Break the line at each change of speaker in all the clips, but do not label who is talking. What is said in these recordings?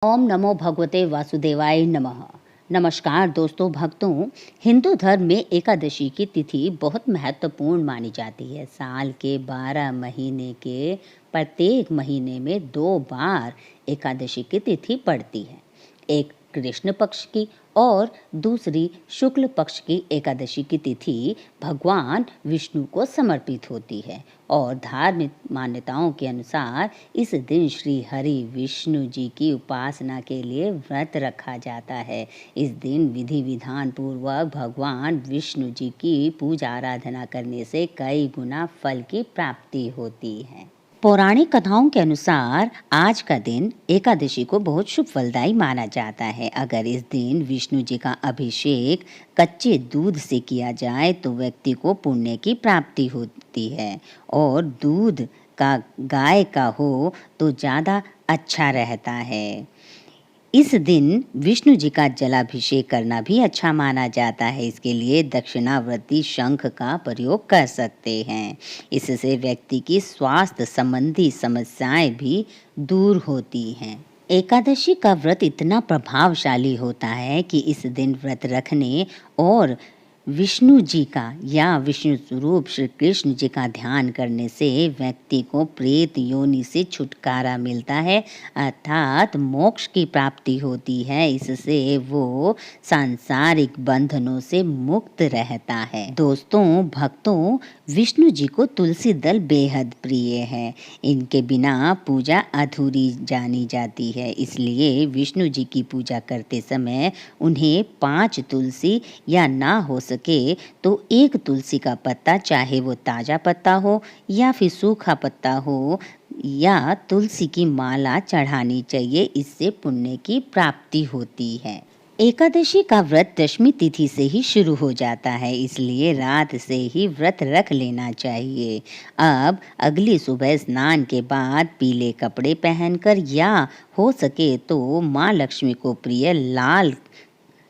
ओम नमो भगवते वासुदेवाय नमः। नमस्कार दोस्तों भक्तों, हिंदू धर्म में एकादशी की तिथि बहुत महत्वपूर्ण मानी जाती है। साल के 12 महीने के प्रत्येक महीने में 2 बार एकादशी की तिथि पड़ती है। एक कृष्ण पक्ष की और दूसरी शुक्ल पक्ष की एकादशी की तिथि भगवान विष्णु को समर्पित होती है और धार्मिक मान्यताओं के अनुसार इस दिन श्री हरि विष्णु जी की उपासना के लिए व्रत रखा जाता है। इस दिन विधि विधान पूर्वक भगवान विष्णु जी की पूजा आराधना करने से कई गुना फल की प्राप्ति होती है। पौराणिक कथाओं के अनुसार आज का दिन एकादशी को बहुत शुभ फलदायी माना जाता है। अगर इस दिन विष्णु जी का अभिषेक कच्चे दूध से किया जाए तो व्यक्ति को पुण्य की प्राप्ति होती है और दूध का गाय का हो तो ज़्यादा अच्छा रहता है। इस दिन विष्णु जी का जलाभिषेक करना भी अच्छा माना जाता है। इसके लिए दक्षिणावर्ती शंख का प्रयोग कर सकते हैं। इससे व्यक्ति की स्वास्थ्य संबंधी समस्याएं भी दूर होती हैं। एकादशी का व्रत इतना प्रभावशाली होता है कि इस दिन व्रत रखने और विष्णु जी का या विष्णु स्वरूप श्री कृष्ण जी का ध्यान करने से व्यक्ति को प्रेत योनि से छुटकारा मिलता है, अर्थात मोक्ष की प्राप्ति होती है। इससे वो सांसारिक बंधनों से मुक्त रहता है। दोस्तों भक्तों, विष्णु जी को तुलसी दल बेहद प्रिय है। इनके बिना पूजा अधूरी जानी जाती है। इसलिए विष्णु जी की पूजा करते समय उन्हें 5 तुलसी या ना हो सके तो 1 तुलसी का पत्ता, चाहे वो ताजा पत्ता हो या फिर सूखा पत्ता हो, या तुलसी की माला चढ़ानी चाहिए। इससे पुण्य की प्राप्ति होती है। एकादशी का व्रत दशमी तिथि से ही शुरू हो जाता है, इसलिए रात से ही व्रत रख लेना चाहिए। अब अगली सुबह स्नान के बाद पीले कपड़े पहनकर या हो सके तो माँ लक्ष्मी को प्रिय लाल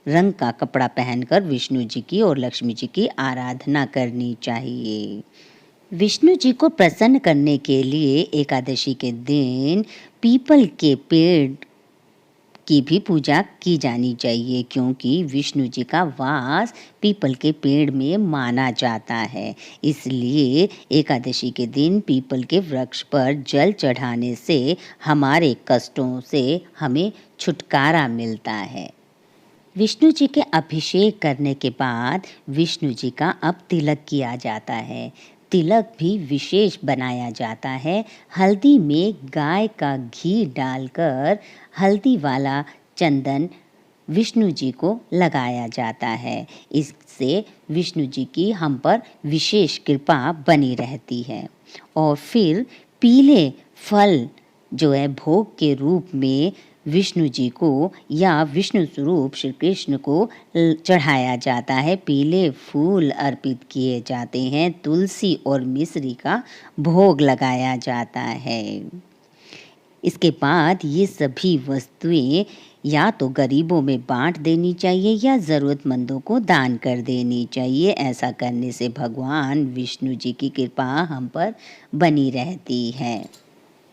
रंग का कपड़ा पहनकर विष्णु जी की और लक्ष्मी जी की आराधना करनी चाहिए। विष्णु जी को प्रसन्न करने के लिए एकादशी के दिन पीपल के पेड़ की भी पूजा की जानी चाहिए, क्योंकि विष्णु जी का वास पीपल के पेड़ में माना जाता है। इसलिए एकादशी के दिन पीपल के वृक्ष पर जल चढ़ाने से हमारे कष्टों से हमें छुटकारा मिलता है। विष्णु जी के अभिषेक करने के बाद विष्णु जी का अब तिलक किया जाता है। तिलक भी विशेष बनाया जाता है। हल्दी में गाय का घी डालकर हल्दी वाला चंदन विष्णु जी को लगाया जाता है। इससे विष्णु जी की हम पर विशेष कृपा बनी रहती है। और फिर पीले फल जो है भोग के रूप में विष्णु जी को या विष्णु स्वरूप श्री कृष्ण को चढ़ाया जाता है। पीले फूल अर्पित किए जाते हैं। तुलसी और मिश्री का भोग लगाया जाता है। इसके बाद ये सभी वस्तुएं या तो गरीबों में बांट देनी चाहिए या ज़रूरतमंदों को दान कर देनी चाहिए। ऐसा करने से भगवान विष्णु जी की कृपा हम पर बनी रहती है।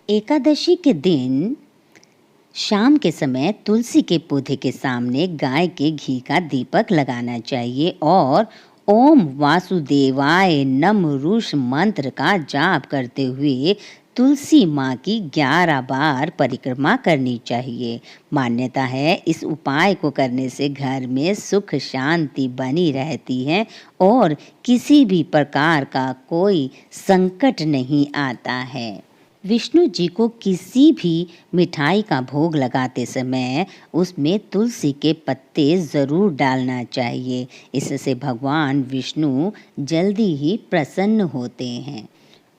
एकादशी के दिन शाम के समय तुलसी के पौधे के सामने गाय के घी का दीपक लगाना चाहिए और ओम वासुदेवाय नमः मंत्र का जाप करते हुए तुलसी माँ की 11 बार परिक्रमा करनी चाहिए। मान्यता है इस उपाय को करने से घर में सुख शांति बनी रहती है और किसी भी प्रकार का कोई संकट नहीं आता है। विष्णु जी को किसी भी मिठाई का भोग लगाते समय उसमें तुलसी के पत्ते ज़रूर डालना चाहिए। इससे भगवान विष्णु जल्दी ही प्रसन्न होते हैं।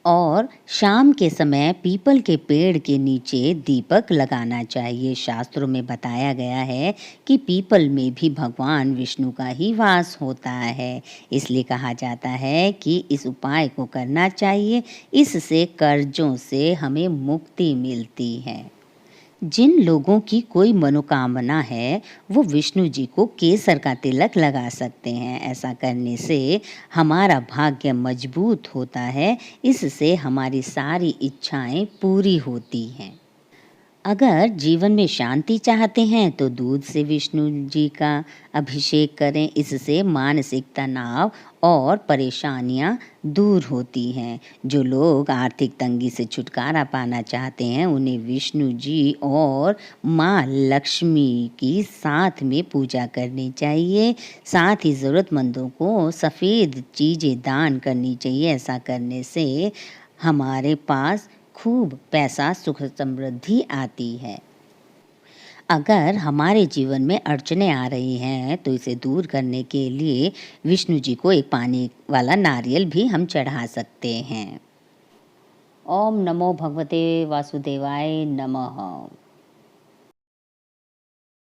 और शाम के समय पीपल के पेड़ के नीचे दीपक लगाना चाहिए। शास्त्रों में बताया गया है कि पीपल में भी भगवान विष्णु का ही वास होता है। इसलिए कहा जाता है कि इस उपाय को करना चाहिए। इससे कर्जों से हमें मुक्ति मिलती है। जिन लोगों की कोई मनोकामना है वो विष्णु जी को केसर का तिलक लगा सकते हैं। ऐसा करने से हमारा भाग्य मजबूत होता है। इससे हमारी सारी इच्छाएं पूरी होती हैं। अगर जीवन में शांति चाहते हैं तो दूध से विष्णु जी का अभिषेक करें। इससे मानसिक तनाव और परेशानियां दूर होती हैं। जो लोग आर्थिक तंगी से छुटकारा पाना चाहते हैं उन्हें विष्णु जी और माँ लक्ष्मी की साथ में पूजा करनी चाहिए। साथ ही ज़रूरतमंदों को सफ़ेद चीज़ें दान करनी चाहिए। ऐसा करने से हमारे पास खूब पैसा सुख समृद्धि आती है। अगर हमारे जीवन में अड़चनें आ रही हैं तो इसे दूर करने के लिए विष्णु जी को एक पानी वाला नारियल भी हम चढ़ा सकते हैं। ओम नमो भगवते वासुदेवाय नमः।